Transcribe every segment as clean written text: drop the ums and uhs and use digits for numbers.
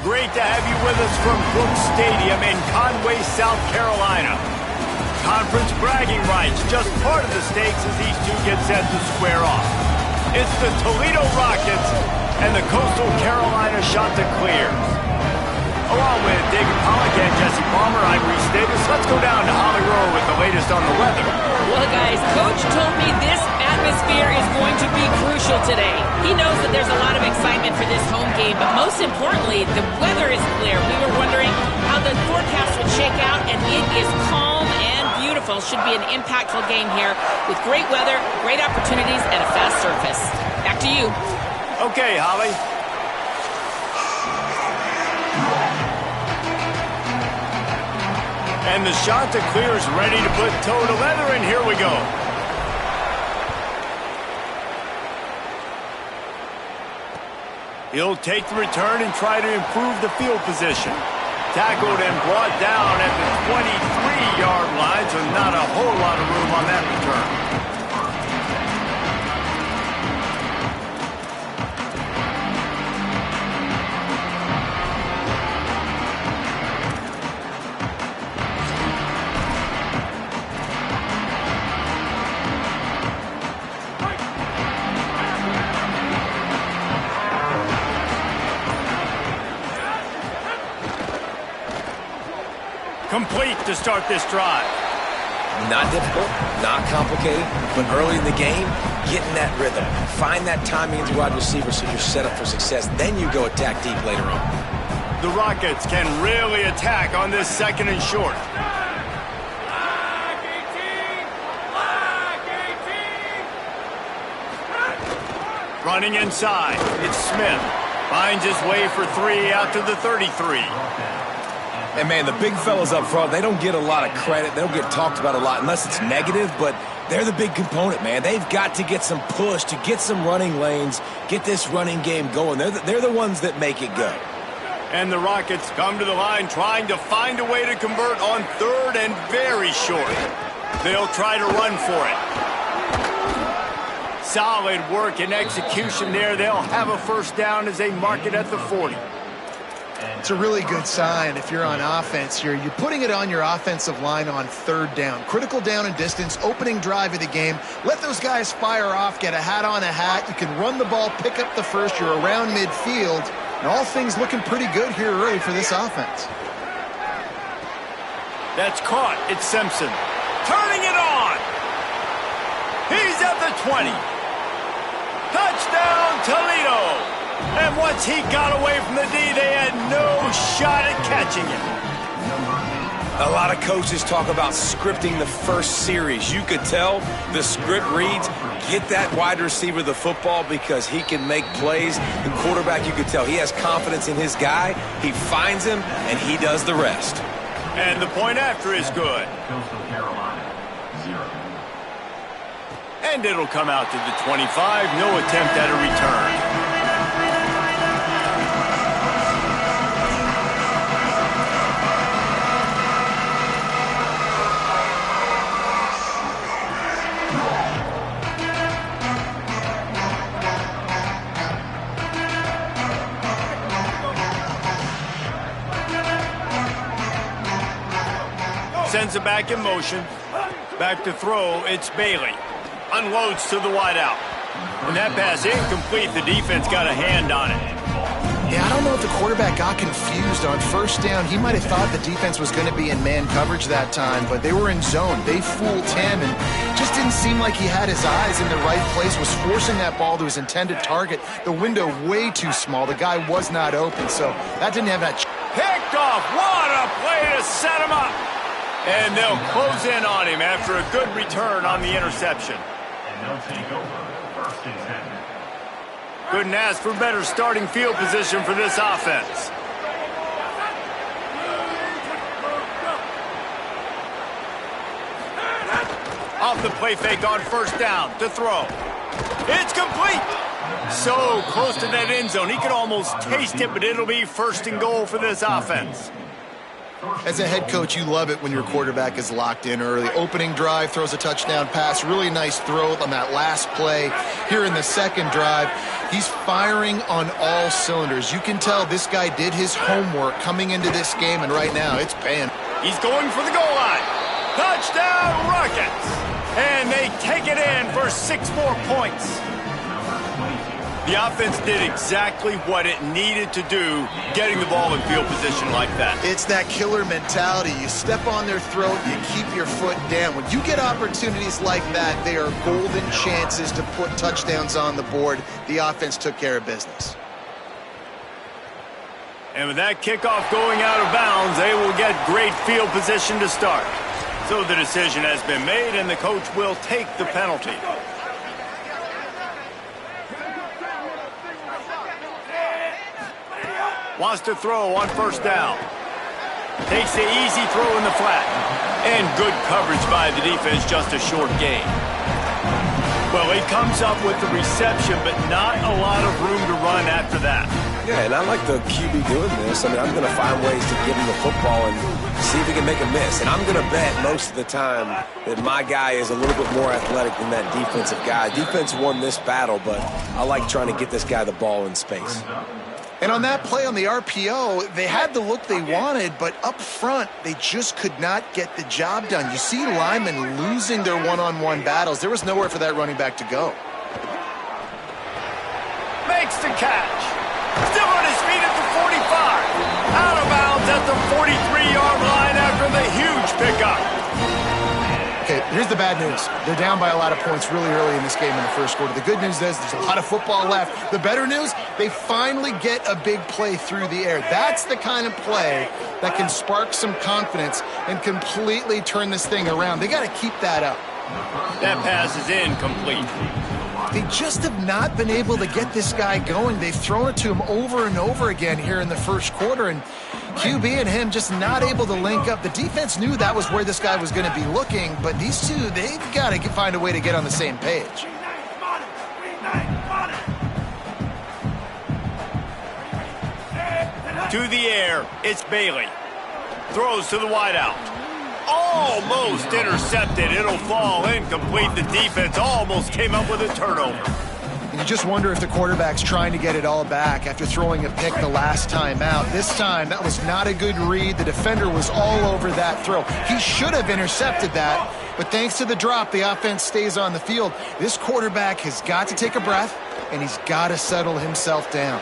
Great to have you with us from Brooks Stadium in Conway, South Carolina. Conference bragging rights, just part of the stakes as these two get set to square off. It's the Toledo Rockets and the Coastal Carolina Chanticleers. Along with David Pollack and Jesse Palmer, I'm Reese Davis. Let's go down to Holly Rowe with the latest on the weather. Well, guys, Coach told me this atmosphere is going to be crucial today. He knows that there's a lot of excitement for this home game, but most importantly, the weather is clear. We were wondering how the forecast would shake out, and it is calm and beautiful. Should be an impactful game here with great weather, great opportunities, and a fast surface. Back to you. Okay, Holly. And the Chanticleers ready to put toe to leather, and here we go. He'll take the return and try to improve the field position. Tackled and brought down at the 23-yard line, so not a whole lot of room on that return. Complete to start this drive. Not difficult, not complicated, but early in the game, getting that rhythm. Find that timing into wide receiver so you're set up for success. Then you go attack deep later on. The Rockets can really attack on this second and short. Running inside, it's Smith. Finds his way for three out to the 33. And, man, the big fellas up front, they don't get a lot of credit. They don't get talked about a lot unless it's negative, but they're the big component, man. They've got to get some push, to get some running lanes, get this running game going. They're the ones that make it go. And the Rockets come to the line trying to find a way to convert on third and very short. They'll try to run for it. Solid work and execution there. They'll have a first down as they mark it at the 40. It's a really good sign if you're on offense here. You're putting it on your offensive line on third down. Critical down and distance, opening drive of the game. Let those guys fire off, get a hat on a hat. You can run the ball, pick up the first. You're around midfield. And all things looking pretty good here early for this offense. That's caught. It's Simpson. Turning it on. He's at the 20. Touchdown, Toledo. And once he got away from the D, they had no shot at catching him. A lot of coaches talk about scripting the first series. You could tell the script reads, get that wide receiver the football because he can make plays. The quarterback, you could tell he has confidence in his guy. He finds him, and he does the rest. And the point after is good. And it'll come out to the 25. No attempt at a return. Sends it back in motion. Back to throw, it's Bailey. Unloads to the wideout. When that pass incomplete, the defense got a hand on it. Yeah, I don't know if the quarterback got confused on first down. He might have thought the defense was going to be in man coverage that time, but they were in zone. They fooled him, and just didn't seem like he had his eyes in the right place, was forcing that ball to his intended target. The window way too small. The guy was not open, so that didn't have that. Picked off. What a play to set him up. And they'll close in on him after a good return on the interception. And they'll take over first and 10. Couldn't ask for better starting field position for this offense. Off the play fake on first down to throw. It's complete. So close to that end zone. He could almost taste it, but it'll be first and goal for this offense. As a head coach, you love it when your quarterback is locked in early. Opening drive, throws a touchdown pass, really nice throw on that last play. Here in the second drive, he's firing on all cylinders. You can tell this guy did his homework coming into this game, and right now it's paying. He's going for the goal line. Touchdown, Rockets! And they take it in for 6 more points. The offense did exactly what it needed to do, getting the ball in field position like that. It's that killer mentality. You step on their throat, you keep your foot down. When you get opportunities like that, they are golden chances to put touchdowns on the board. The offense took care of business. And with that kickoff going out of bounds, they will get great field position to start. So the decision has been made, and the coach will take the penalty. Wants to throw on first down. Takes the easy throw in the flat. And good coverage by the defense, just a short gain. Well, he comes up with the reception, but not a lot of room to run after that. Yeah, and I like the QB doing this. I mean, I'm going to find ways to give him the football and see if he can make a miss. And I'm going to bet most of the time that my guy is a little bit more athletic than that defensive guy. Defense won this battle, but I like trying to get this guy the ball in space. And on that play on the RPO, they had the look they wanted, but up front, they just could not get the job done. You see linemen losing their one-on-one battles. There was nowhere for that running back to go. Makes the catch. Still on his feet at the 45. Out of bounds at the 43-yard line after the huge pickup. Okay, here's the bad news. They're down by a lot of points really early in this game in the first quarter. The good news is there's a lot of football left. The better news, they finally get a big play through the air. That's the kind of play that can spark some confidence and completely turn this thing around. They got to keep that up. That pass is incomplete. They just have not been able to get this guy going. They've thrown it to him over and over again here in the first quarter, and QB and him just not able to link up. The defense knew that was where this guy was going to be looking, but these two, they've got to find a way to get on the same page. To the air, it's Bailey. Throws to the wideout. Almost intercepted. It'll fall incomplete. The defense almost came up with a turnover. And you just wonder if the quarterback's trying to get it all back after throwing a pick the last time out. This time, that was not a good read. The defender was all over that throw. He should have intercepted that, but thanks to the drop, the offense stays on the field. This quarterback has got to take a breath, and he's got to settle himself down.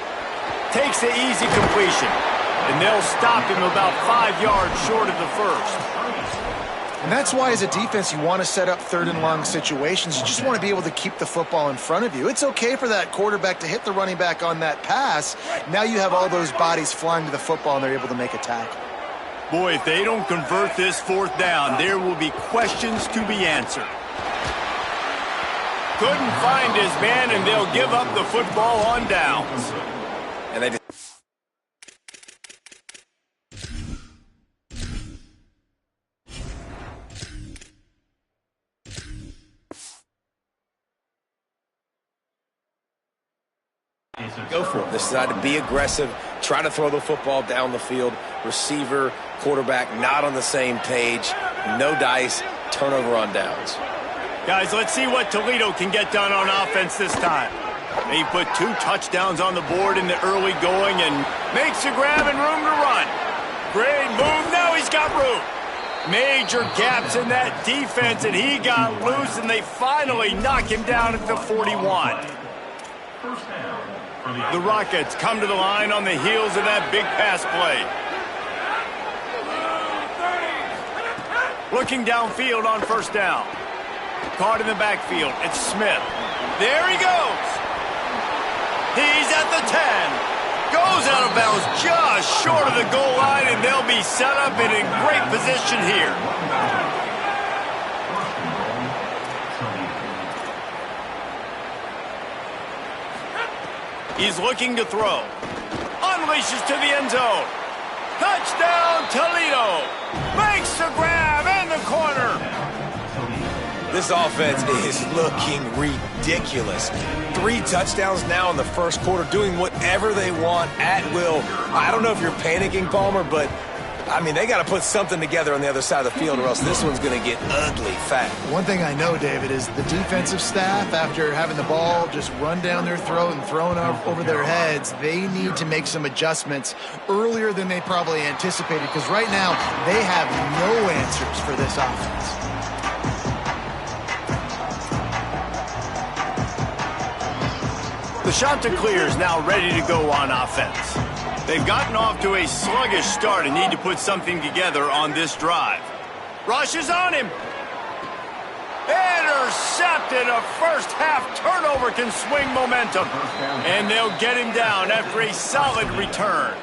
Takes the easy completion, and they'll stop him about 5 yards short of the first. And that's why, as a defense, you want to set up third and long situations. You just want to be able to keep the football in front of you. It's okay for that quarterback to hit the running back on that pass. Now you have all those bodies flying to the football, and they're able to make a tackle. Boy, if they don't convert this fourth down, there will be questions to be answered. Couldn't find his man, and they'll give up the football on downs. And they go for it. Decide to be aggressive, try to throw the football down the field. Receiver, quarterback, not on the same page. No dice, turnover on downs. Guys, let's see what Toledo can get done on offense this time. They put 2 touchdowns on the board in the early going and makes a grab and room to run. Great move. Now he's got room. Major gaps in that defense, and he got loose, and they finally knock him down at the 41. The Rockets come to the line on the heels of that big pass play. Looking downfield on first down. Caught in the backfield. It's Smith. There he goes. He's at the 10. Goes out of bounds just short of the goal line, and they'll be set up and in great position here. He's looking to throw. Unleashes to the end zone. Touchdown, Toledo. Makes the grab in the corner. This offense is looking ridiculous. 3 touchdowns now in the first quarter, doing whatever they want at will. I don't know if you're panicking, Palmer, but I mean, they got to put something together on the other side of the field or else this one's going to get ugly fast. One thing I know, David, is the defensive staff, after having the ball just run down their throat and thrown over their heads, they need to make some adjustments earlier than they probably anticipated, because right now they have no answers for this offense. The Chanticleer is now ready to go on offense. They've gotten off to a sluggish start and need to put something together on this drive. Rush is on him. Intercepted. A first-half turnover can swing momentum. And they'll get him down after a solid return.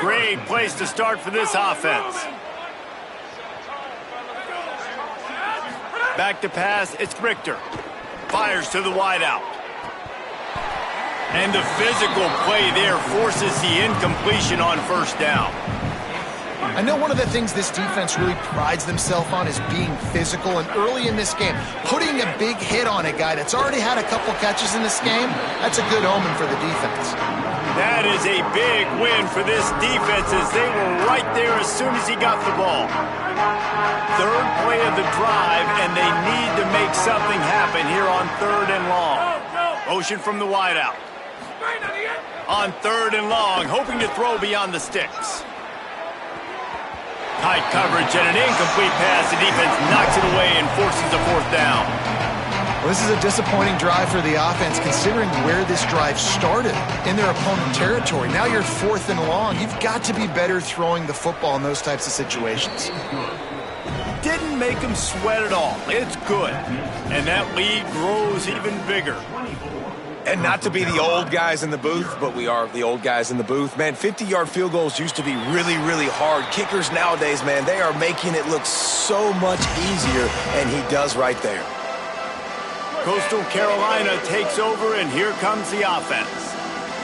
Great place to start for this offense. Back to pass, it's Richter. Fires to the wideout. And the physical play there forces the incompletion on first down. I know one of the things this defense really prides themselves on is being physical, and early in this game, putting a big hit on a guy that's already had a couple catches in this game, that's a good omen for the defense. That is a big win for this defense, as they were right there as soon as he got the ball. Third play of the drive, and they need to make something happen here on 3rd and long. Motion from the wideout. On 3rd and long, hoping to throw beyond the sticks. Tight coverage and an incomplete pass. The defense knocks it away and forces a 4th down. Well, this is a disappointing drive for the offense, considering where this drive started, in their opponent territory. Now you're 4th and long. You've got to be better throwing the football in those types of situations. Didn't make him sweat at all. It's good. And that lead grows even bigger. And not to be the old guys in the booth, but we are the old guys in the booth. Man, 50-yard field goals used to be really, really hard. Kickers nowadays, man, they are making it look so much easier, and he does right there. Coastal Carolina takes over, and here comes the offense.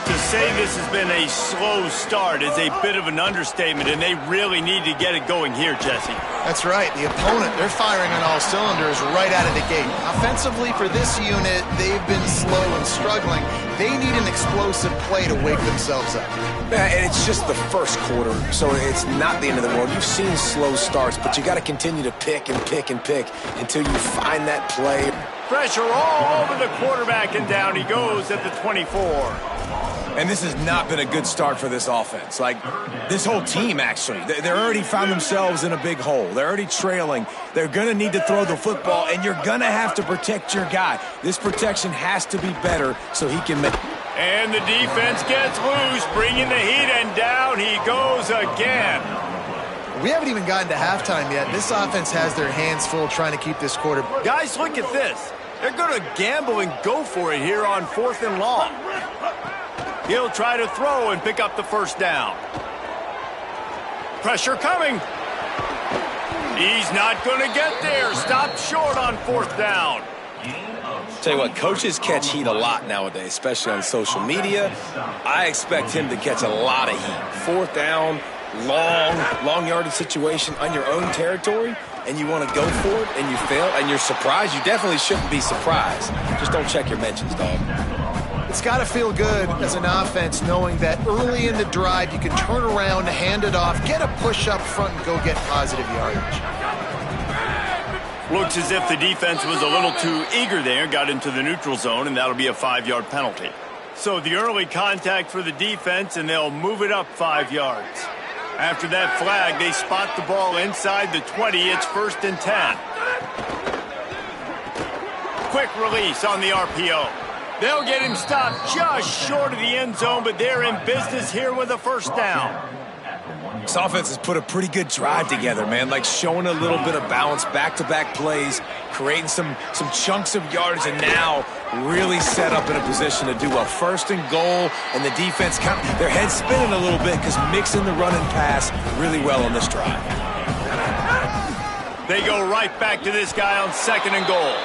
To say this has been a slow start is a bit of an understatement, and they really need to get it going here, Jesse. That's right. The opponent, they're firing on all cylinders right out of the gate. Offensively, for this unit, they've been slow and struggling. They need an explosive play to wake themselves up. And it's just the first quarter, so it's not the end of the world. You've seen slow starts, but you got to continue to pick and pick and pick until you find that play. Pressure all over the quarterback, and down he goes at the 24. And this has not been a good start for this offense. Like, this whole team, actually. They're already found themselves in a big hole. They're already trailing. They're going to need to throw the football, and you're going to have to protect your guy. This protection has to be better so he can make... And the defense gets loose, bringing the heat, and down he goes again. We haven't even gotten to halftime yet. This offense has their hands full trying to keep this quarter. Guys, look at this. They're going to gamble and go for it here on 4th and long. He'll try to throw and pick up the first down. Pressure coming. He's not going to get there. Stopped short on 4th down. Tell you what, coaches catch heat a lot nowadays, especially on social media. I expect him to catch a lot of heat. 4th down, long yardage situation on your own territory, and you want to go for it, and you fail, and you're surprised. You definitely shouldn't be surprised. Just don't check your mentions, dog. It's got to feel good as an offense knowing that early in the drive you can turn around, hand it off, get a push up front, and go get positive yardage. Looks as if the defense was a little too eager there, got into the neutral zone, and that'll be a 5-yard penalty. So the early contact for the defense, and they'll move it up 5 yards. After that flag, they spot the ball inside the 20. It's 1st and 10. Quick release on the RPO. They'll get him stopped just short of the end zone, but they're in business here with a 1st down. This offense has put a pretty good drive together, man. Like showing a little bit of balance, back-to-back plays, creating some chunks of yardage, and now really set up in a position to do a 1st and goal, and the defense, their heads spinning a little bit because mixing the run and pass really well on this drive. They go right back to this guy on 2nd and goal.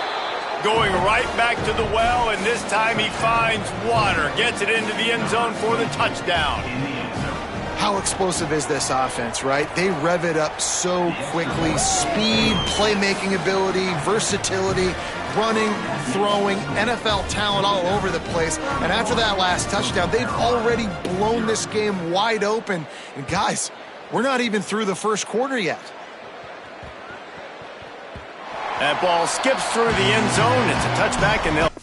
Going right back to the well, and this time he finds water. Gets it into the end zone for the touchdown. How explosive is this offense, right? They rev it up so quickly. Speed, playmaking ability, versatility, running, throwing, NFL talent all over the place. And after that last touchdown, they've already blown this game wide open. And guys, We're not even through the first quarter yet. That ball skips through the end zone. It's a touchback, and they'll...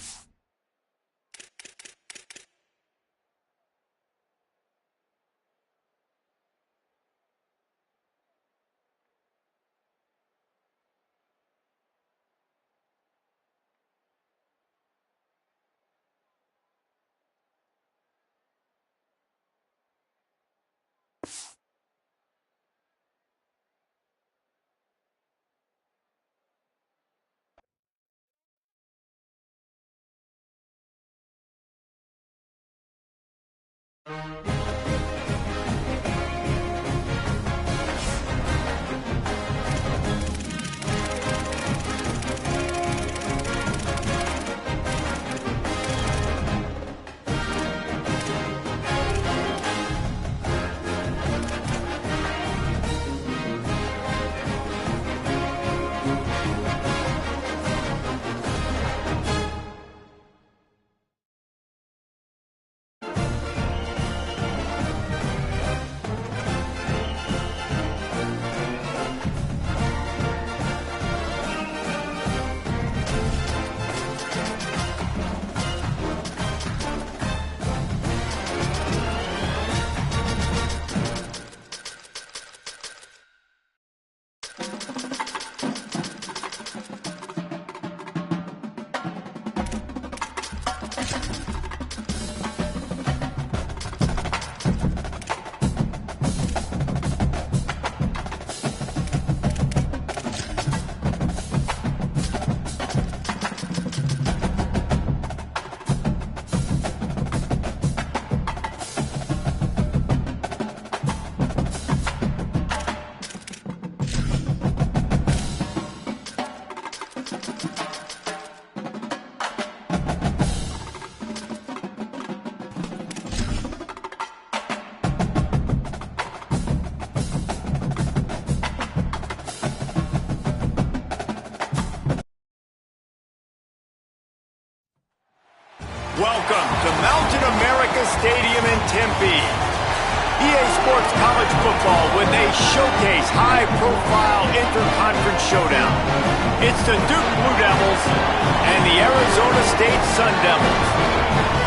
Welcome to Mountain America Stadium in Tempe. EA Sports College Football with a showcase high-profile interconference showdown. It's the Duke Blue Devils and the Arizona State Sun Devils.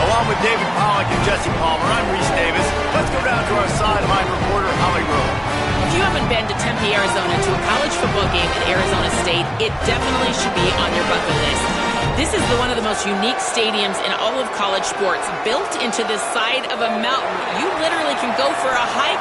Along with David Pollack and Jesse Palmer, I'm Reese Davis. Let's go down to our sideline reporter, Holly Rowe. If you haven't been to Tempe, Arizona to a college football game at Arizona State, it definitely should be on your bucket list. This is one of the most unique stadiums in all of college sports, built into the side of a mountain. You literally can go for a hike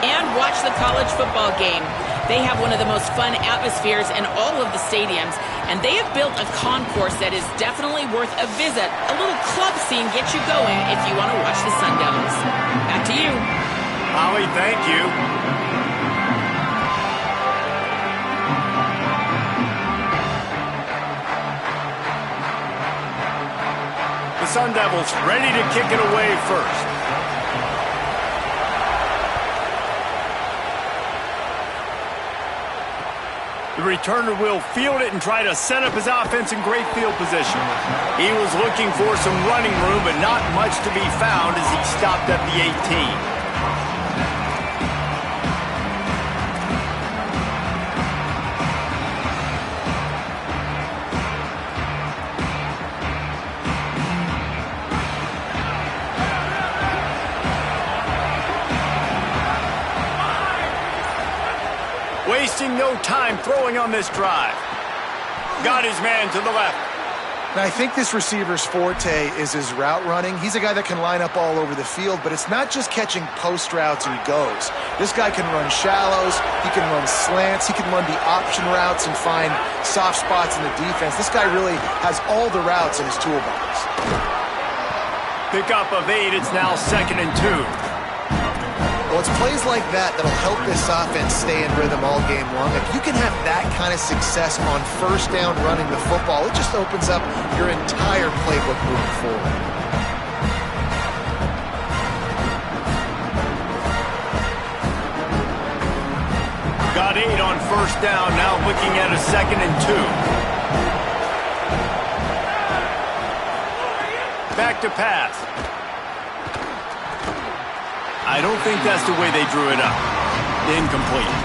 and watch the college football game. They have one of the most fun atmospheres in all of the stadiums, and they have built a concourse that is definitely worth a visit. A little club scene gets you going if you want to watch the Sun Devils. Back to you. Holly, thank you. The Sun Devils ready to kick it away first. The returner will field it and try to set up his offense in great field position. He was looking for some running room, but not much to be found as he stopped at the 18. Wasting no time throwing on this drive. Got his man to the left. Now, I think this receiver's forte is his route running. He's a guy that can line up all over the field, but it's not just catching post routes and goes. This guy can run shallows, he can run slants, he can run the option routes and find soft spots in the defense. This guy really has all the routes in his toolbox. Pick up of 8, it's now 2nd and 2. Well, it's plays like that that'll help this offense stay in rhythm all game long. If you can have that kind of success on first down running the football, it just opens up your entire playbook moving forward. Got 8 on first down, now looking at a 2nd and 2. Back to pass. I don't think that's the way they drew it up. Incomplete.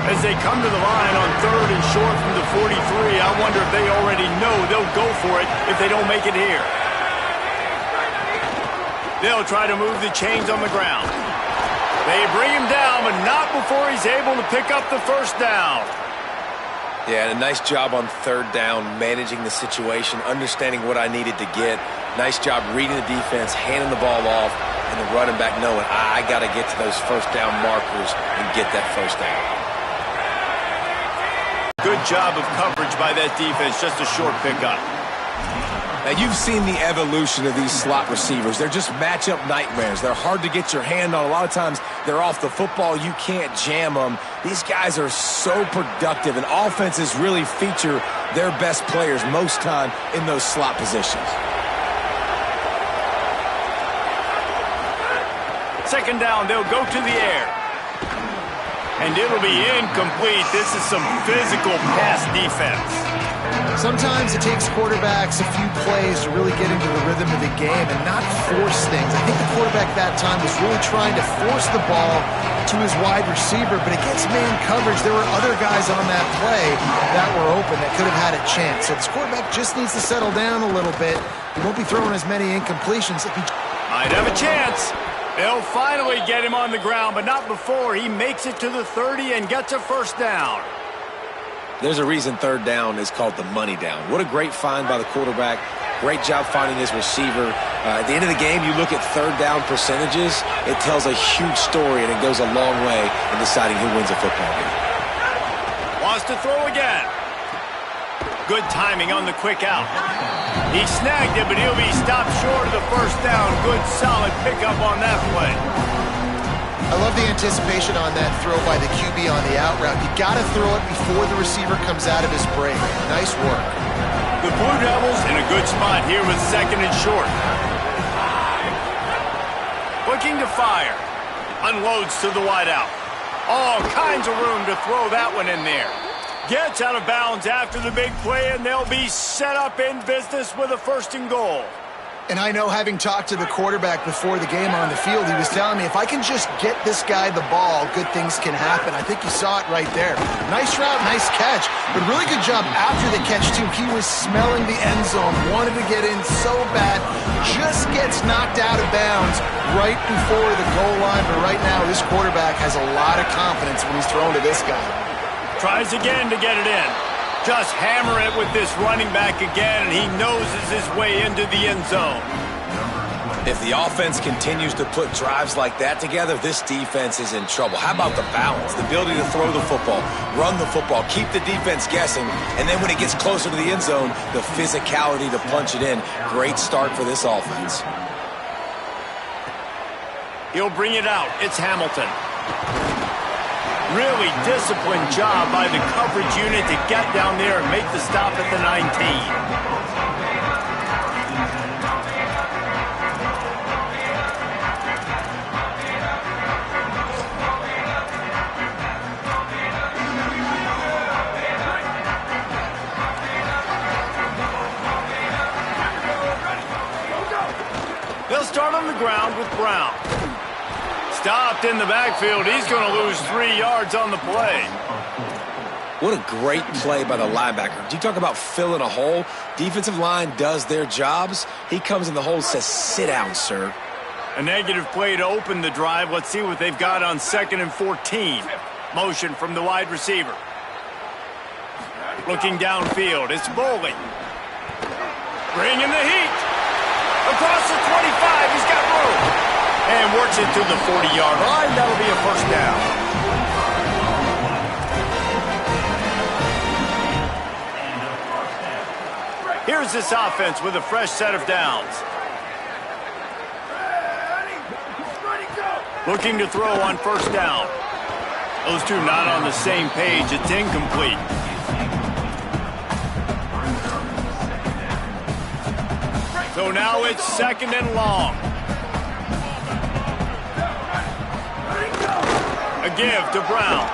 As they come to the line on 3rd and short from the 43, I wonder if they already know they'll go for it if they don't make it here. They'll try to move the chains on the ground. They bring him down, but not before he's able to pick up the first down. Yeah, and a nice job on 3rd down, managing the situation, understanding what I needed to get. Nice job reading the defense, handing the ball off, and the running back knowing I got to get to those first down markers and get that first down. Good job of coverage by that defense, just a short pickup. Now, you've seen the evolution of these slot receivers. They're just matchup nightmares. They're hard to get your hand on. A lot of times, they're off the football. You can't jam them. These guys are so productive, and offenses really feature their best players most time in those slot positions. 2nd down, they'll go to the air. And it'll be incomplete. This is some physical pass defense. Sometimes it takes quarterbacks a few plays to really get into the rhythm of the game and not force things. I think the quarterback that time was really trying to force the ball to his wide receiver, but against man coverage, there were other guys on that play that were open that could have had a chance. So this quarterback just needs to settle down a little bit. He won't be throwing as many incompletions if he might have a chance. They'll finally get him on the ground, but not before he makes it to the 30 and gets a first down. There's a reason 3rd down is called the money down. What a great find by the quarterback. Great job finding his receiver. At the end of the game, you look at 3rd down percentages. It tells a huge story, and it goes a long way in deciding who wins a football game. Wants to throw again. Good timing on the quick out. He snagged it, but he'll be stopped short of the first down. Good, solid pickup on that play. I love the anticipation on that throw by the QB on the out route. You got to throw it before the receiver comes out of his break. Nice work. The Blue Devils in a good spot here with 2nd and short. Looking to fire. Unloads to the wideout. All kinds of room to throw that one in there. Gets out of bounds after the big play, and they'll be set up in business with a 1st and goal. And I know, having talked to the quarterback before the game on the field, he was telling me, if I can just get this guy the ball, good things can happen. I think you saw it right there. Nice route, nice catch, but really good job after the catch, too. He was smelling the end zone, wanted to get in so bad, just gets knocked out of bounds right before the goal line. But right now, this quarterback has a lot of confidence when he's throwing to this guy. Tries again to get it in. Just hammer it with this running back again, and he noses his way into the end zone. If the offense continues to put drives like that together, this defense is in trouble. How about the balance, the ability to throw the football, run the football, keep the defense guessing, and then when it gets closer to the end zone, the physicality to punch it in. Great start for this offense. He'll bring it out. It's Hamilton. Really disciplined job by the coverage unit to get down there and make the stop at the 19. They'll start on the ground with Brown. Stopped in the backfield. He's going to lose 3 yards on the play. What a great play by the linebacker. Do you talk about filling a hole? Defensive line does their jobs. He comes in the hole and says, sit down, sir. A negative play to open the drive. Let's see what they've got on 2nd and 14. Motion from the wide receiver. Looking downfield. It's Bowling. Bringing the heat. Across the 25. He's got room. And works it to the 40-yard line. That'll be a first down. Here's this offense with a fresh set of downs. Looking to throw on first down. Those two not on the same page. It's incomplete. So now it's 2nd and long. A give to Brown.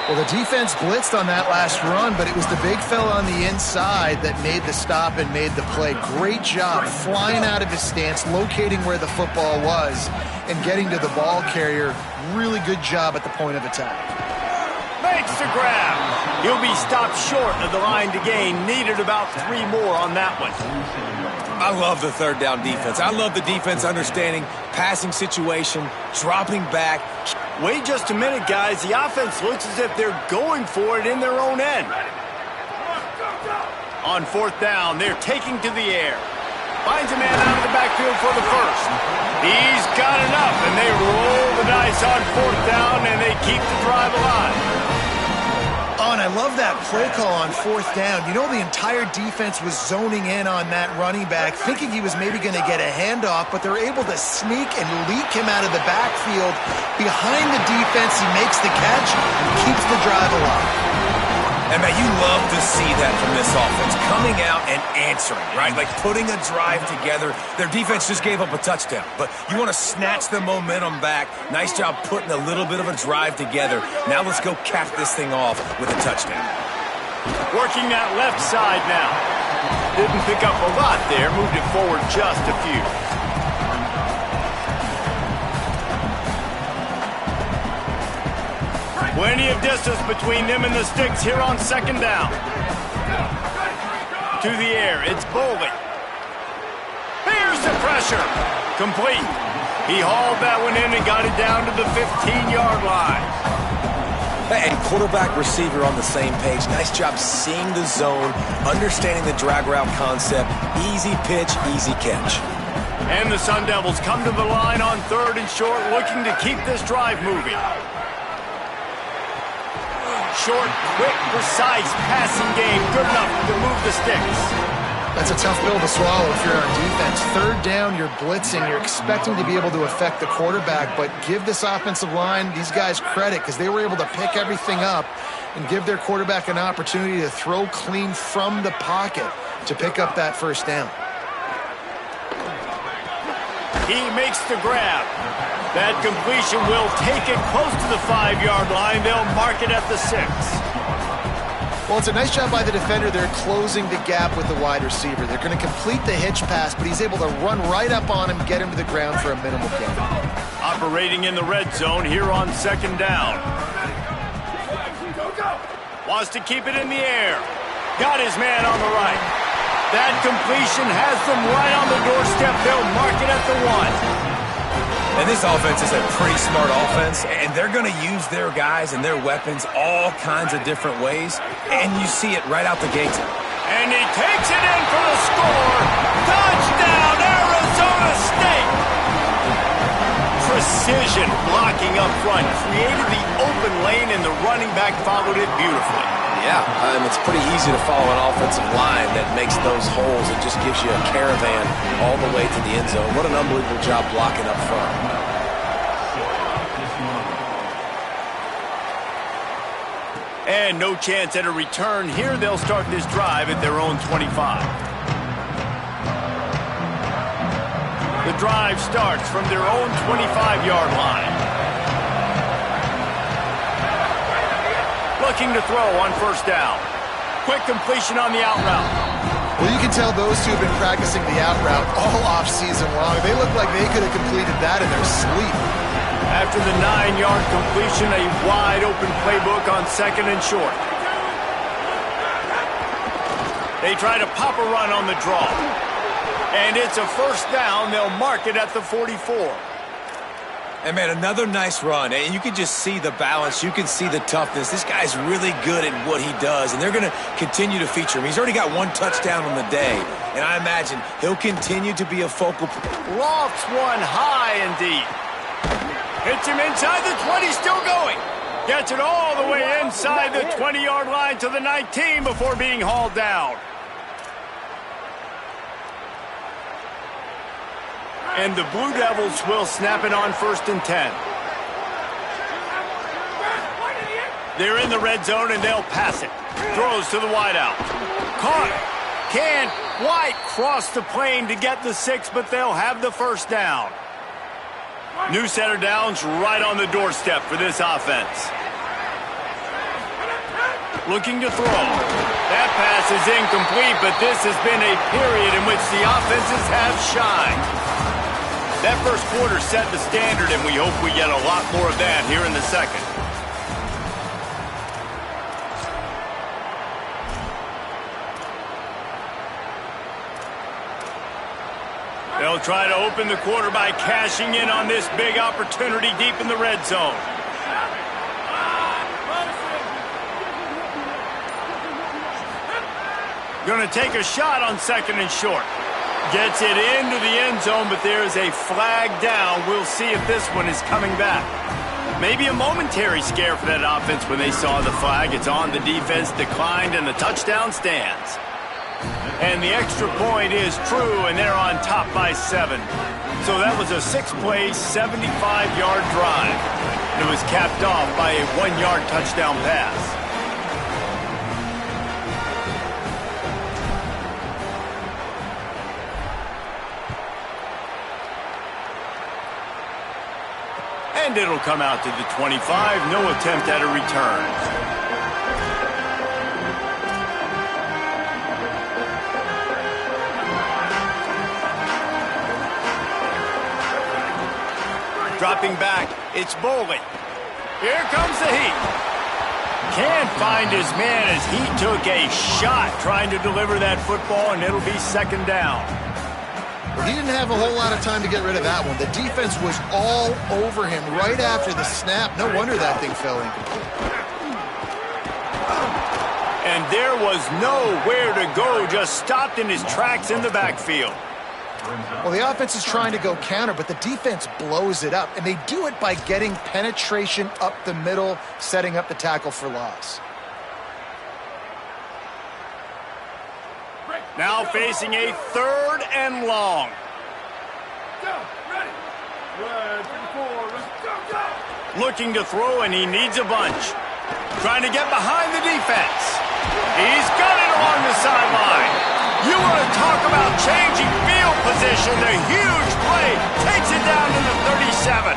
Well, the defense blitzed on that last run, but it was the big fella on the inside that made the stop and made the play. Great job flying out of his stance, locating where the football was, and getting to the ball carrier. Really good job at the point of attack. Makes the grab. He'll be stopped short of the line to gain. Needed about 3 more on that one. I love the third down defense. I love the defense understanding passing situation, dropping back. Wait just a minute, guys. The offense looks as if they're going for it in their own end. On 4th down, they're taking to the air. Finds a man out of the backfield for the first. He's got enough, and they roll the dice on 4th down, and they keep the drive alive. Oh, and I love that play call on 4th down. You know, the entire defense was zoning in on that running back, thinking he was maybe going to get a handoff, but they're able to sneak and leak him out of the backfield. Behind the defense, he makes the catch and keeps the drive alive. And, man, you love to see that from this offense, coming out and answering, right? Like putting a drive together. Their defense just gave up a touchdown, but you want to snatch the momentum back. Nice job putting a little bit of a drive together. Now let's go cap this thing off with a touchdown. Working that left side now. Didn't pick up a lot there, moved it forward just a few. Plenty of distance between them and the sticks here on 2nd down. To the air, it's Boley. Here's the pressure. Complete. He hauled that one in and got it down to the 15-yard line. And quarterback receiver on the same page. Nice job seeing the zone, understanding the drag route concept. Easy pitch, easy catch. And the Sun Devils come to the line on 3rd and short, looking to keep this drive moving. Short, quick, precise passing game. Good enough to move the sticks. That's a tough pill to swallow if you're on defense. 3rd down, you're blitzing. You're expecting to be able to affect the quarterback, but give this offensive line, these guys, credit because they were able to pick everything up and give their quarterback an opportunity to throw clean from the pocket to pick up that 1st down. He makes the grab. That completion will take it close to the 5-yard line. They'll mark it at the 6. Well, it's a nice job by the defender. They're closing the gap with the wide receiver. They're going to complete the hitch pass, but he's able to run right up on him, get him to the ground for a minimal gain. Operating in the red zone here on 2nd down. Wants to keep it in the air. Got his man on the right. That completion has them right on the doorstep. They'll mark it at the 1. And this offense is a pretty smart offense, and they're going to use their guys and their weapons all kinds of different ways, and you see it right out the gate. And he takes it in for the score. Touchdown, Arizona State! Precision blocking up front, created the open lane, and the running back followed it beautifully. Yeah, and it's pretty easy to follow an offensive line that makes those holes and just gives you a caravan all the way to the end zone. What an unbelievable job blocking up front. And no chance at a return here. They'll start this drive at their own 25. The drive starts from their own 25-yard line. Looking to throw on 1st down. Quick completion on the out route. Well, you can tell those two have been practicing the out route all off-season long. They look like they could have completed that in their sleep. After the 9-yard completion, a wide-open playbook on 2nd and short. They try to pop a run on the draw. And it's a 1st down. They'll mark it at the 44. And, man, another nice run. And you can just see the balance. You can see the toughness. This guy's really good at what he does, and they're going to continue to feature him. He's already got 1 touchdown on the day, and I imagine he'll continue to be a focal point. Lofts one high and deep. Hits him inside the 20, still going. Gets it all the way inside the 20-yard line to the 19 before being hauled down. And the Blue Devils will snap it on 1st and 10. They're in the red zone, and they'll pass it. Throws to the wideout. Caught. Can't quite cross the plane to get the 6, but they'll have the 1st down. New set of downs right on the doorstep for this offense. Looking to throw. That pass is incomplete, but this has been a period in which the offenses have shined. That first quarter set the standard, and we hope we get a lot more of that here in the second. They'll try to open the quarter by cashing in on this big opportunity deep in the red zone. Going to take a shot on 2nd and short. Gets it into the end zone, but there's a flag down. We'll see if this one is coming back. Maybe a momentary scare for that offense when they saw the flag. It's on, the defense declined, and the touchdown stands. And the extra point is true, and they're on top by 7. So that was a 6-play, 75-yard drive. And it was capped off by a 1-yard touchdown pass. And it'll come out to the 25. No attempt at a return. Dropping back, it's Boley. Here comes the heat. Can't find his man as he took a shot trying to deliver that football, and it'll be 2nd down. Well, he didn't have a whole lot of time to get rid of that one. The defense was all over him right after the snap. No wonder that thing fell incomplete. And there was nowhere to go, just stopped in his tracks in the backfield. Well, the offense is trying to go counter, but the defense blows it up, and they do it by getting penetration up the middle, setting up the tackle for loss. Now facing a 3rd and long. Looking to throw, and he needs a bunch. Trying to get behind the defense. He's got it along the sideline. You want to talk about changing field position. A huge play takes it down to the 37.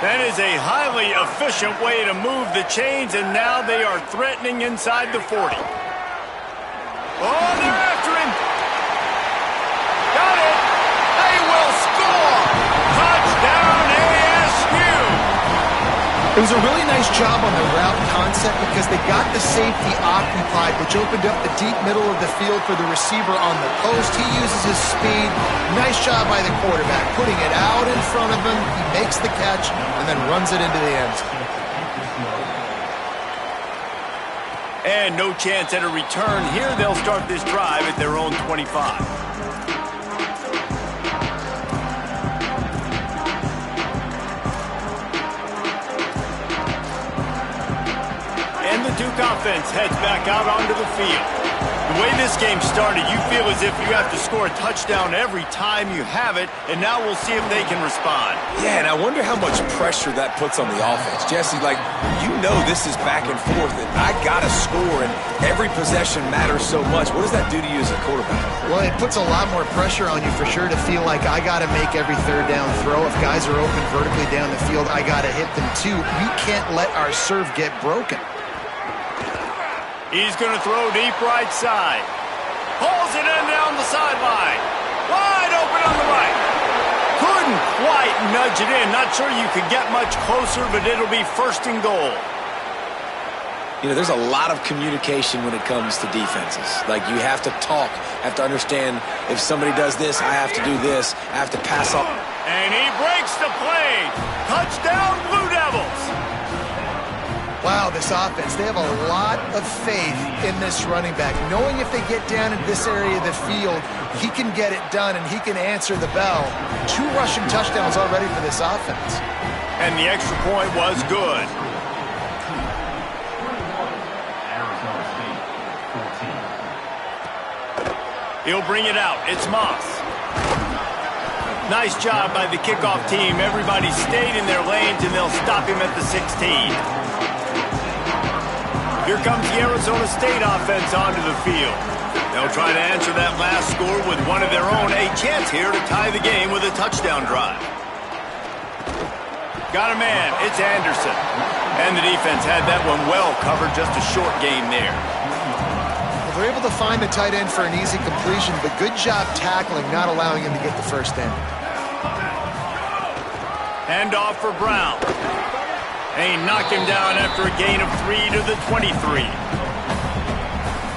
That is a highly efficient way to move the chains, and now they are threatening inside the 40. Oh, they're after him. Got it. They will score. Touchdown ASU. It was a really nice job on the route concept because they got the safety occupied, which opened up the deep middle of the field for the receiver on the post. He uses his speed. Nice job by the quarterback, putting it out in front of him. He makes the catch and then runs it into the end zone. And no chance at a return here. They'll start this drive at their own 25. And the Duke offense heads back out onto the field. The way this game started, you feel as if you have to score a touchdown every time you have it, and now we'll see if they can respond. Yeah, and I wonder how much pressure that puts on the offense. Jesse, like, you know this is back and forth, and I got to score, and every possession matters so much. What does that do to you as a quarterback? Well, it puts a lot more pressure on you for sure to feel like I got to make every 3rd down throw. If guys are open vertically down the field, I got to hit them too. We can't let our serve get broken. He's going to throw deep right side. Pulls it in down the sideline. Wide open on the right. Couldn't quite nudge it in. Not sure you could get much closer, but it'll be 1st and goal. You know, there's a lot of communication when it comes to defenses. Like, you have to talk, have to understand if somebody does this, I have to do this, I have to pass off. And he breaks the play. Touchdown, Blue Devils. Wow, this offense, they have a lot of faith in this running back, knowing if they get down in this area of the field, he can get it done and he can answer the bell. 2 rushing touchdowns already for this offense. And the extra point was good. Arizona State, 14. He'll bring it out. It's Moss. Nice job by the kickoff team. Everybody stayed in their lanes, and they'll stop him at the 16. Here comes the Arizona State offense onto the field. They'll try to answer that last score with one of their own. A chance here to tie the game with a touchdown drive. Got a man. It's Anderson. And the defense had that one well covered, just a short gain there. Well, they're able to find the tight end for an easy completion, but good job tackling, not allowing him to get the first down. Hand off for Brown. And he knocked him down after a gain of 3 to the 23.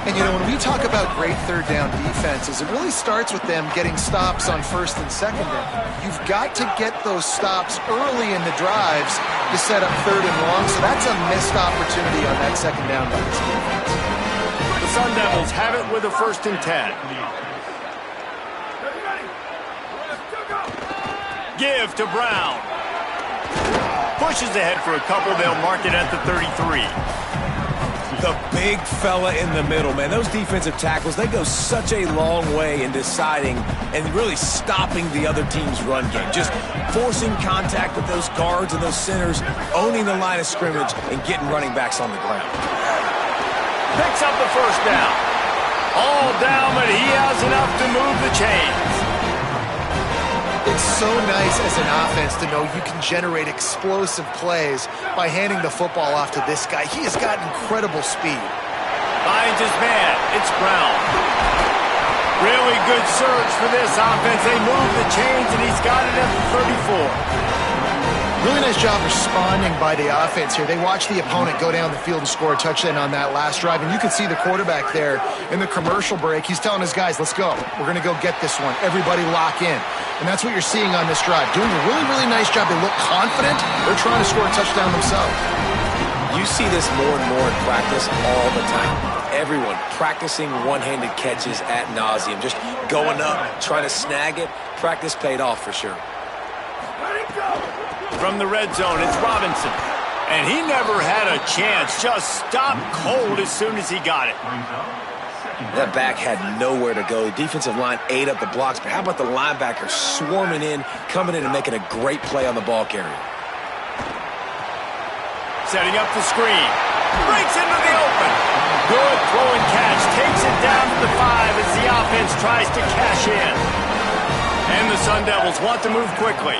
And, you know, when we talk about great third down defenses, it really starts with them getting stops on first and second down. You've got to get those stops early in the drives to set up third and long, so that's a missed opportunity on that second down by this defense. The Sun Devils have it with a 1st and 10. Give to Brown. Pushes ahead for a couple. They'll mark it at the 33. The big fella in the middle, man. Those defensive tackles, they go such a long way in deciding and really stopping the other team's run game. Just forcing contact with those guards and those centers, owning the line of scrimmage, and getting running backs on the ground. Picks up the 1st down. All down, but he has enough to move the chains. It's so nice as an offense to know you can generate explosive plays by handing the football off to this guy. He has got incredible speed. Finds his man. It's Brown. Really good surge for this offense. They move the chains, and he's got it at the 34. Really nice job responding by the offense here. They watched the opponent go down the field and score a touchdown on that last drive, and you can see the quarterback there in the commercial break. He's telling his guys, let's go. We're going to go get this one. Everybody lock in. And that's what you're seeing on this drive. Doing a really, really nice job. They look confident. They're trying to score a touchdown themselves. You see this more and more in practice all the time. Everyone practicing one-handed catches ad nauseum, just going up, trying to snag it. Practice paid off for sure. From the red zone, it's Robinson. And he never had a chance. Just stopped cold as soon as he got it. That back had nowhere to go. The defensive line ate up the blocks, but how about the linebacker swarming in, coming in and making a great play on the ball carrier? Setting up the screen. Breaks into the open. Good throw and catch. Takes it down to the 5 as the offense tries to cash in. And the Sun Devils want to move quickly.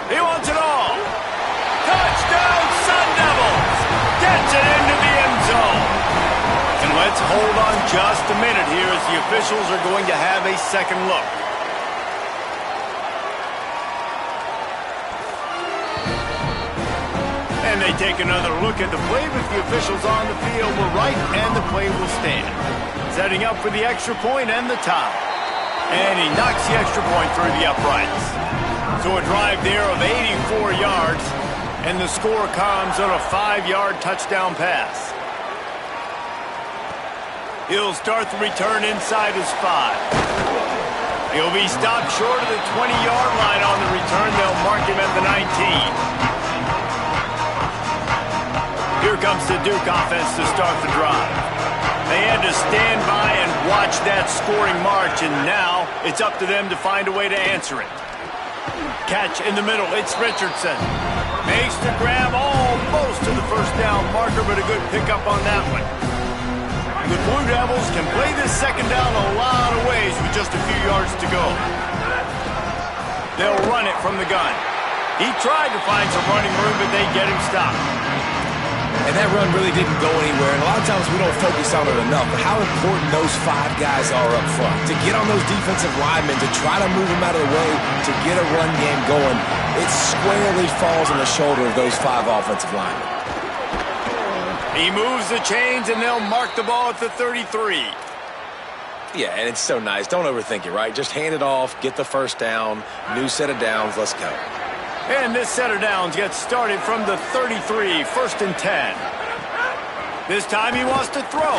He wants it all. Touchdown, Sun Devils. Gets it into the end zone. And let's hold on just a minute here as the officials are going to have a second look. And they take another look at the play, but the officials on the field were right, and the play will stand. Setting up for the extra point and the tie. And he knocks the extra point through the uprights. So a drive there of 84 yards, and the score comes on a 5-yard touchdown pass. He'll start the return inside his 5. He'll be stopped short of the 20-yard line on the return. They'll mark him at the 19. Here comes the Duke offense to start the drive. They had to stand by and watch that scoring march, and now it's up to them to find a way to answer it. Catch in the middle, it's Richardson. Makes the grab almost to the first down marker, but a good pickup on that one. The Blue Devils can play this second down a lot of ways with just a few yards to go. They'll run it from the gun. He tried to find some running room, but they get him stopped. And that run really didn't go anywhere, and a lot of times we don't focus on it enough, but how important those 5 guys are up front. To get on those defensive linemen, to try to move them out of the way, to get a run game going, it squarely falls on the shoulder of those 5 offensive linemen. He moves the chains, and they'll mark the ball at the 33. Yeah, and it's so nice. Don't overthink it, right? Just hand it off, get the first down, new set of downs, let's go. And this set of downs gets started from the 33, 1st and 10. This time he wants to throw.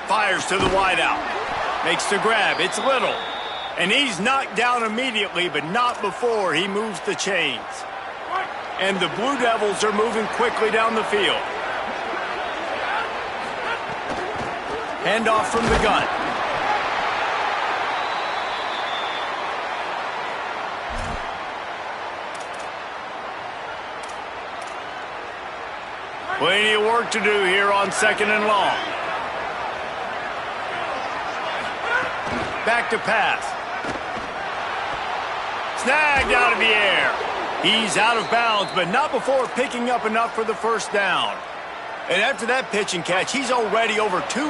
Fires to the wideout. Makes the grab. It's Little. And he's knocked down immediately, but not before he moves the chains. And the Blue Devils are moving quickly down the field. Handoff from the gun. Plenty of work to do here on 2nd and long. Back to pass. Snagged out of the air. He's out of bounds, but not before picking up enough for the first down. And after that pitch and catch, he's already over 200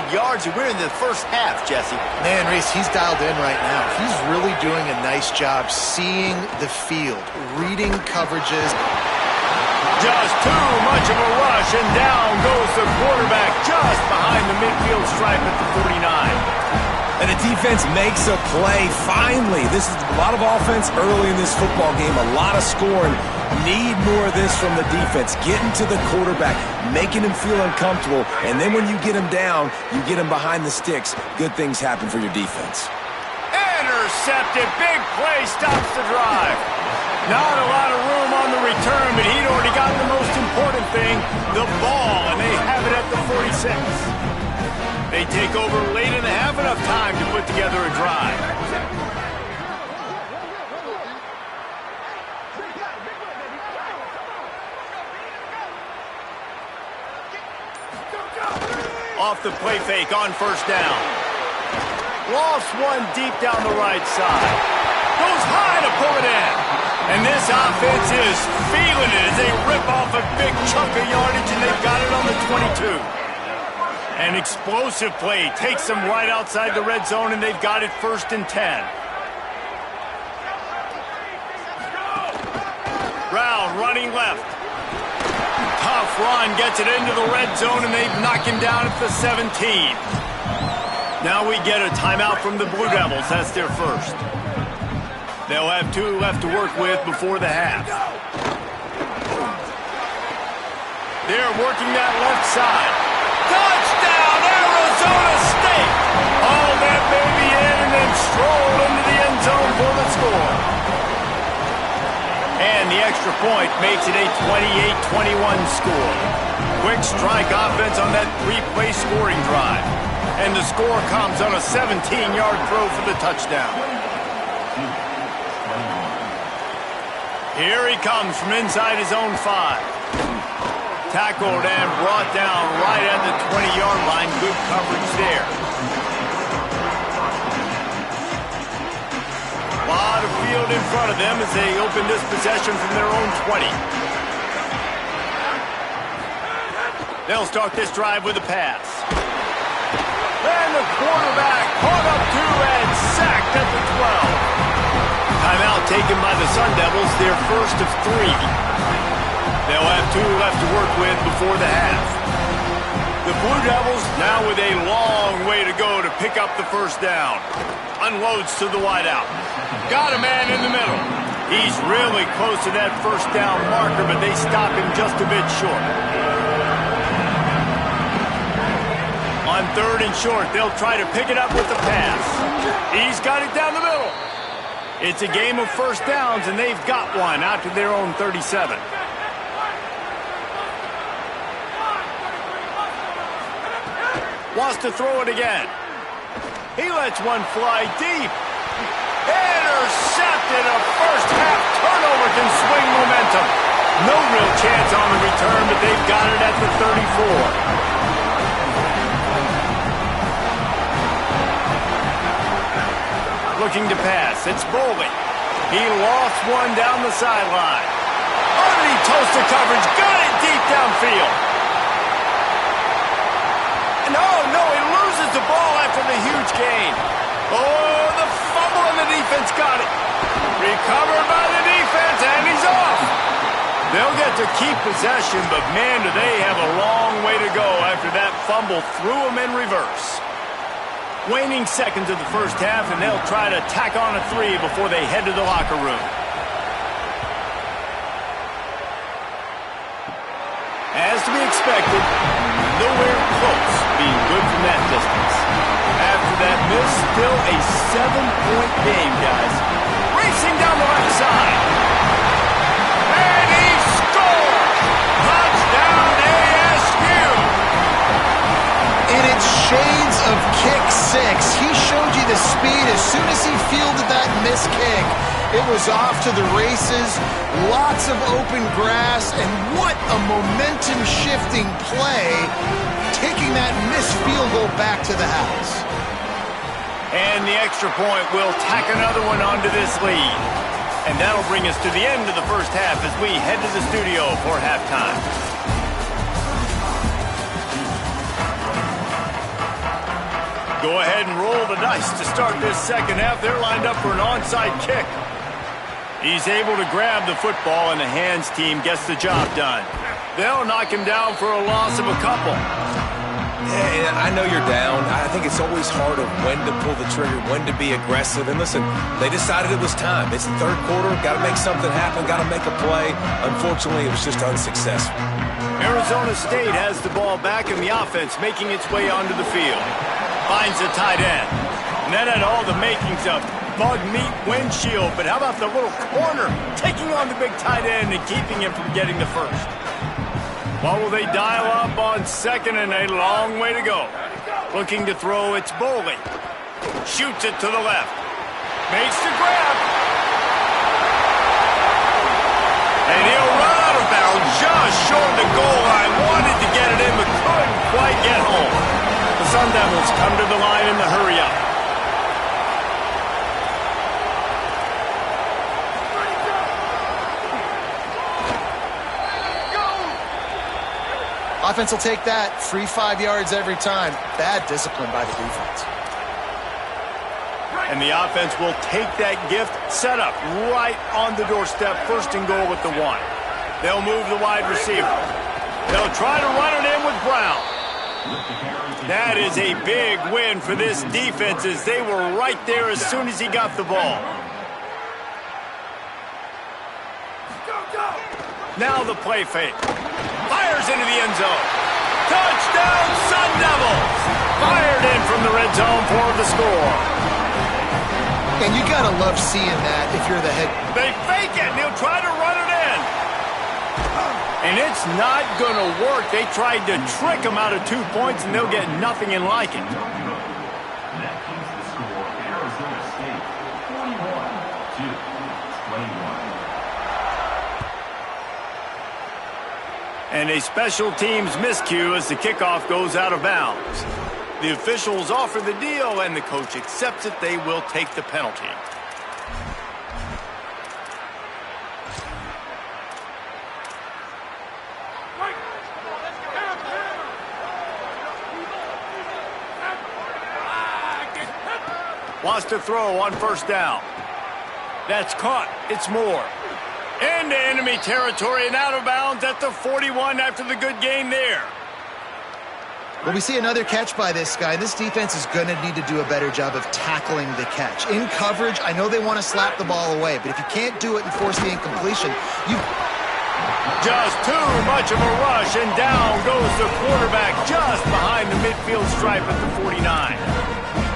yards, and we're in the first half, Jesse. Man, Reese, he's dialed in right now. He's really doing a nice job seeing the field, reading coverages. Just too much of a rush, and down goes the quarterback just behind the midfield stripe at the 49. And the defense makes a play, finally. This is a lot of offense early in this football game, a lot of scoring. Need more of this from the defense. Getting to the quarterback, making him feel uncomfortable, and then when you get him down, you get him behind the sticks. Good things happen for your defense. Intercepted. Big play stops the drive. Not a lot of room on the return, but he'd already got the most important thing, the ball, and they have it at the 46. They take over late in the half, enough time to put together a drive. Off the play fake on first down. Lost one deep down the right side. Goes high to pull it in. And this offense is feeling it as they rip off a big chunk of yardage, and they've got it on the 22. An explosive play takes them right outside the red zone, and they've got it 1st and 10. Brown running left. Tough run gets it into the red zone, and they've knocked him down at the 17. Now we get a timeout from the Blue Devils. That's their first. They'll have 2 left to work with before the half. They're working that left side. Touchdown, Arizona State! All that baby in and then stroll into the end zone for the score. And the extra point makes it a 28-21 score. Quick strike offense on that 3-play scoring drive. And the score comes on a 17-yard throw for the touchdown. Here he comes from inside his own 5. Tackled and brought down right at the 20-yard line. Good coverage there. A lot of field in front of them as they open this possession from their own 20. They'll start this drive with a pass. And the quarterback caught up to and sacked at the 12. Timeout taken by the Sun Devils, their first of 3. They'll have 2 left to work with before the half. The Blue Devils now with a long way to go to pick up the first down. Unloads to the wideout. Got a man in the middle. He's really close to that first down marker, but they stop him just a bit short. On 3rd and short, they'll try to pick it up with the pass. He's got it down the middle. It's a game of first downs, and they've got one out to their own 37. Wants to throw it again. He lets one fly deep. Intercepted. A first half turnover can swing momentum. No real chance on the return, but they've got it at the 34. Looking to pass. It's Boley. He lost one down the sideline. Underneath toasted coverage. Got it deep downfield. No, he loses the ball after the huge gain. Oh, the fumble, and the defense got it. Recovered by the defense, and he's off. They'll get to keep possession, but man, do they have a long way to go after that fumble threw them in reverse. Waning seconds of the first half, and they'll try to tack on a 3 before they head to the locker room. As to be expected, nowhere close being good from that distance. After that miss, still a 7-point game, guys. Racing down the left side. And he scores! Touchdown ASU! In its shades of kick 6, he showed you the speed as soon as he fielded that missed kick. It was off to the races, lots of open grass, and what a momentum-shifting play, taking that missed field goal back to the house. And the extra point will tack another one onto this lead. And that'll bring us to the end of the first half as we head to the studio for halftime. Go ahead and roll the dice to start this second half. They're lined up for an onside kick. He's able to grab the football, and the hands team gets the job done. They'll knock him down for a loss of a couple. Yeah, I know you're down. I think it's always hard of when to pull the trigger, when to be aggressive. And listen, they decided it was time. It's the third quarter. Got to make something happen. Got to make a play. Unfortunately, it was just unsuccessful. Arizona State has the ball back in the offense, making its way onto the field. Finds a tight end. And that had all the makings of bug meat windshield. But how about the little corner taking on the big tight end and keeping him from getting the first? What will they dial up on second, and a long way to go? Looking to throw, it's Boley. Shoots it to the left. Makes the grab. And he'll run out of bounds just short of the goal line. Wanted to get it in, but couldn't quite get home. The Sun Devils come to the line in the hurry-up. Offense will take that. Free 5 yards every time. Bad discipline by the defense. And the offense will take that gift, set up right on the doorstep, first and goal with the 1. They'll move the wide receiver. They'll try to run it in with Brown. That is a big win for this defense, as they were right there as soon as he got the ball. Now the play fake. Fires into the end zone. Touchdown, Sun Devils! Fired in from the red zone for the score. And you gotta love seeing that if you're the head. They fake it, and he'll try to run it in. And it's not going to work. They tried to trick him out of 2 points, and they'll get nothing in like it. That keeps the score Arizona State 41-21. And a special teams miscue as the kickoff goes out of bounds. The officials offer the deal, and the coach accepts it. They will take the penalty. Wants to throw on first down. That's caught. It's Moore. Into enemy territory and out of bounds at the 41 after the good game there. Well, we see another catch by this guy. This defense is going to need to do a better job of tackling the catch. In coverage, I know they want to slap the ball away, but if you can't do it and force the incompletion, you... Just too much of a rush, and down goes the quarterback just behind the midfield stripe at the 49.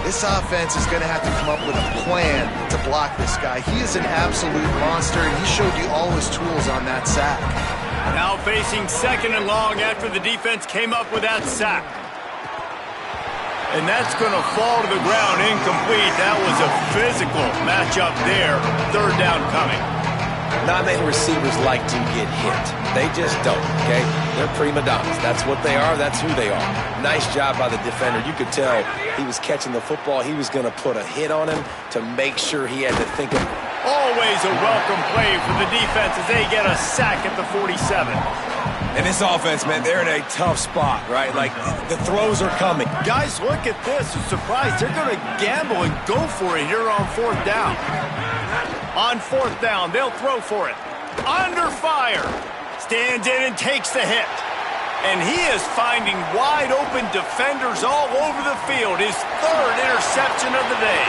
This offense is going to have to come up with a plan to block this guy. He is an absolute monster, and he showed you all his tools on that sack. Now facing second and long after the defense came up with that sack. And that's going to fall to the ground incomplete. That was a physical matchup there. Third down coming. Not many receivers like to get hit. They just don't, okay? They're prima donnas. That's what they are. That's who they are. Nice job by the defender. You could tell he was catching the football. He was going to put a hit on him to make sure he had to think of... Always a welcome play for the defense as they get a sack at the 47. And this offense, man, they're in a tough spot, right? Like, the throws are coming. Guys, look at this. I'm surprised. They're going to gamble and go for it here on fourth down. On fourth down, they'll throw for it. Under fire. Stands in and takes the hit. And he is finding wide open defenders all over the field. His third interception of the day.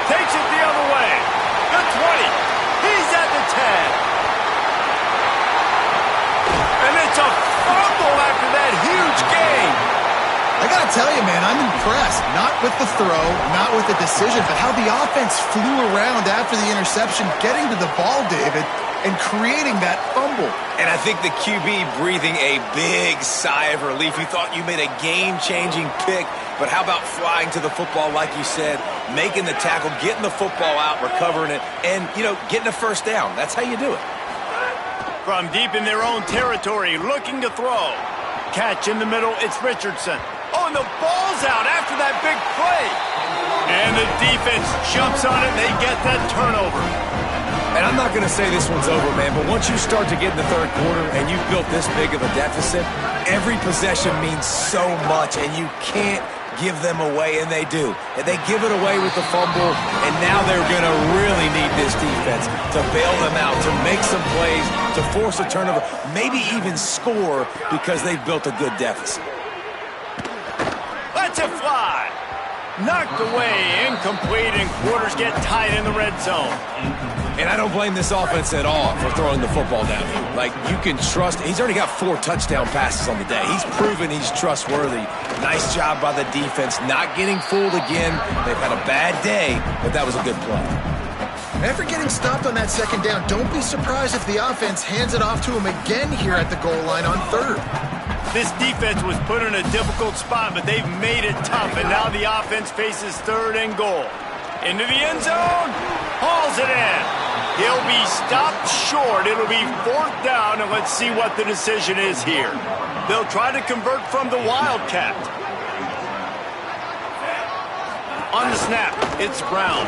Takes it the other way. The 20. He's at the 10. And it's a fumble after that huge gain. I got to tell you, man, I'm impressed. Not with the throw, not with the decision, but how the offense flew around after the interception, getting to the ball, David, and creating that fumble. And I think the QB breathing a big sigh of relief. You thought you made a game-changing pick, but how about flying to the football, like you said, making the tackle, getting the football out, recovering it, and, you know, getting a first down. That's how you do it. From deep in their own territory, looking to throw. Catch in the middle, it's Richardson. Oh, and the ball's out after that big play. And the defense jumps on it, they get that turnover. And I'm not going to say this one's over, man, but once you start to get in the third quarter and you've built this big of a deficit, every possession means so much, and you can't give them away, and they do. And they give it away with the fumble, and now they're going to really need this defense to bail them out, to make some plays, to force a turnover, maybe even score because they've built a good deficit. Let's it fly. Knocked away, incomplete, and quarters get tight in the red zone. And I don't blame this offense at all for throwing the football down here. Like, you can trust. He's already got 4 touchdown passes on the day. He's proven he's trustworthy. Nice job by the defense, not getting fooled again. They've had a bad day, but that was a good play. After getting stopped on that second down, don't be surprised if the offense hands it off to him again here at the goal line on third. This defense was put in a difficult spot, but they've made it tough, and now the offense faces third and goal. Into the end zone, hauls it in. He'll be stopped short. It'll be 4th down, and let's see what the decision is here. They'll try to convert from the Wildcat. On the snap, it's Brown.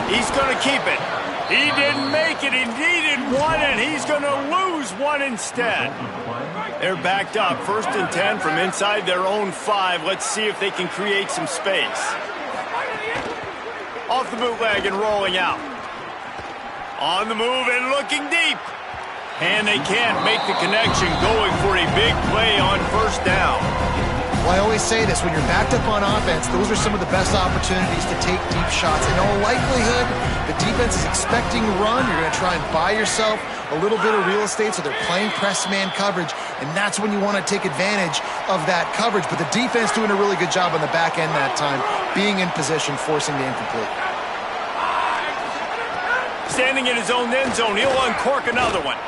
He's going to keep it. He didn't make it. He needed one, and he's going to lose one instead. They're backed up. 1st and 10 from inside their own 5. Let's see if they can create some space. Off the bootleg and rolling out. On the move and looking deep. And they can't make the connection, going for a big play on 1st down. Well, I always say this, when you're backed up on offense, those are some of the best opportunities to take deep shots. In all likelihood, the defense is expecting run. You're going to try and buy yourself a little bit of real estate, so they're playing press man coverage, and that's when you want to take advantage of that coverage. But the defense doing a really good job on the back end that time, being in position, forcing the incomplete. Standing in his own end zone, he'll uncork another one.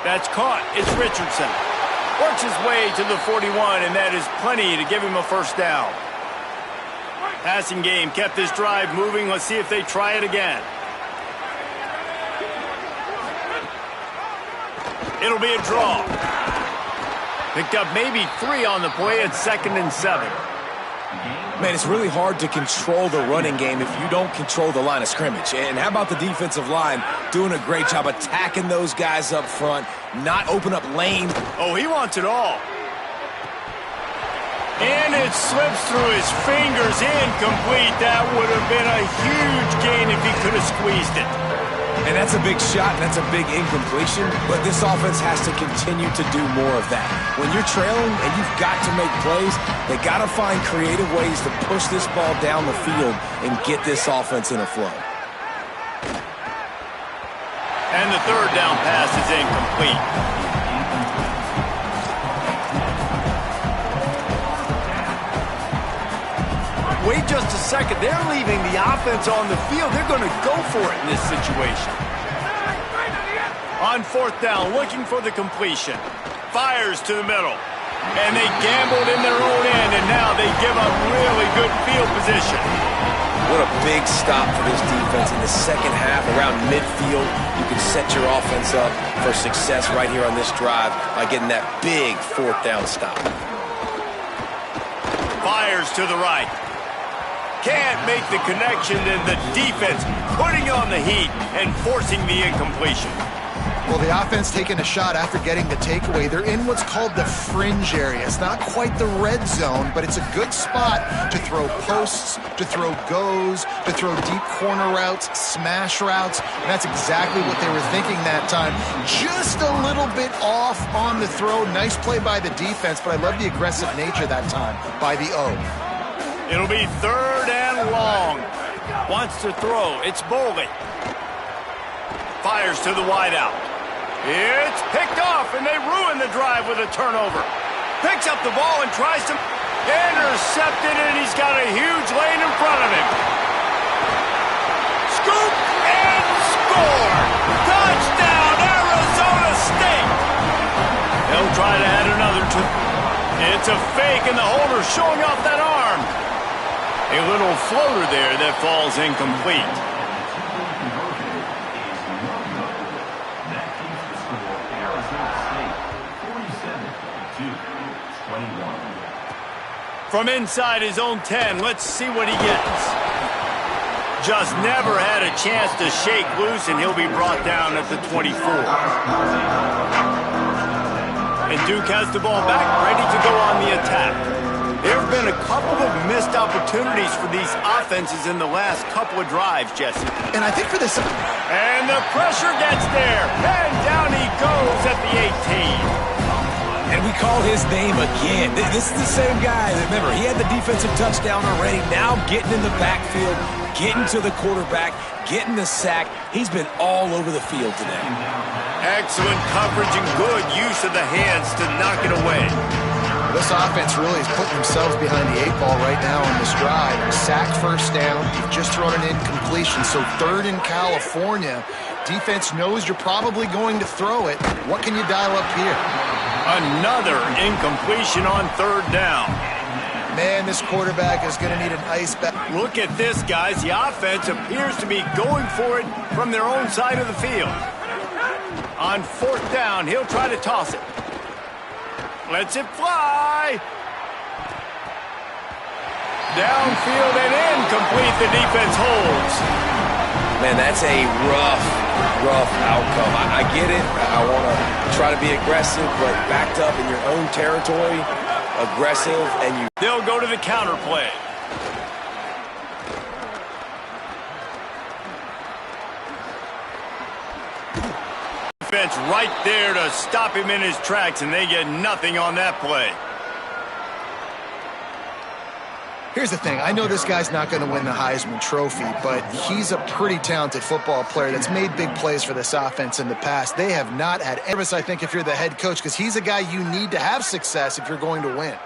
That's caught. It's Richardson. Works his way to the 41, and that is plenty to give him a 1st down. Passing game kept this drive moving. Let's see if they try it again. It'll be a draw. Picked up maybe 3 on the play at 2nd and 7. Man, it's really hard to control the running game if you don't control the line of scrimmage. And how about the defensive line doing a great job attacking those guys up front, not open up lanes. Oh, he wants it all. And it slips through his fingers, incomplete. That would have been a huge gain if he could have squeezed it. And that's a big shot, and that's a big incompletion, but this offense has to continue to do more of that. When you're trailing and you've got to make plays, they got to find creative ways to push this ball down the field and get this offense in a flow. And the 3rd down pass is incomplete. Wait just a second. They're leaving the offense on the field. They're going to go for it in this situation. On 4th down, looking for the completion. Fires to the middle. And they gambled in their own end, and now they give up really good field position. What a big stop for this defense in the second half. Around midfield, you can set your offense up for success right here on this drive by getting that big 4th down stop. Fires to the right. Can't make the connection, and the defense putting on the heat and forcing the incompletion. Well, the offense taking a shot after getting the takeaway. They're in what's called the fringe area. It's not quite the red zone, but it's a good spot to throw posts, to throw goes, to throw deep corner routes, smash routes, and that's exactly what they were thinking that time. Just a little bit off on the throw. Nice play by the defense, but I love the aggressive nature that time by the O. It'll be 3rd and long. Wants to throw. It's Boley. Fires to the wideout. It's picked off, and they ruin the drive with a turnover. Picks up the ball and tries to intercept it, and he's got a huge lane in front of him. Scoop and score. Touchdown, Arizona State. They'll try to add another two. It's a fake, and the holder showing off that arm. A little floater there that falls incomplete. From inside his own 10, let's see what he gets. Just never had a chance to shake loose, and he'll be brought down at the 24. And Duke has the ball back, ready to go on the attack. There have been a couple of missed opportunities for these offenses in the last couple of drives, Jesse. And I think for this... And the pressure gets there, and down he goes at the 18. And we call his name again. This is the same guy. Remember, he had the defensive touchdown already. Now getting in the backfield, getting to the quarterback, getting the sack. He's been all over the field today. Excellent coverage and good use of the hands to knock it away. This offense really is putting themselves behind the 8 ball right now on this drive. Sack first down. You've just thrown an incompletion. So 3rd in California. Defense knows you're probably going to throw it. What can you dial up here? Another incompletion on 3rd down. Man, this quarterback is going to need an ice bath. Look at this, guys. The offense appears to be going for it from their own side of the field. On 4th down, he'll try to toss it. Lets it fly. Downfield and incomplete. The defense holds. Man, that's a rough outcome. I get it. I want to try to be aggressive, but backed up in your own territory, aggressive, and you... They'll go to the counter play. Defense right there to stop him in his tracks, and they get nothing on that play. Here's the thing. I know this guy's not going to win the Heisman Trophy, but he's a pretty talented football player that's made big plays for this offense in the past. They have not had service, I think, if you're the head coach, because he's a guy you need to have success if you're going to win.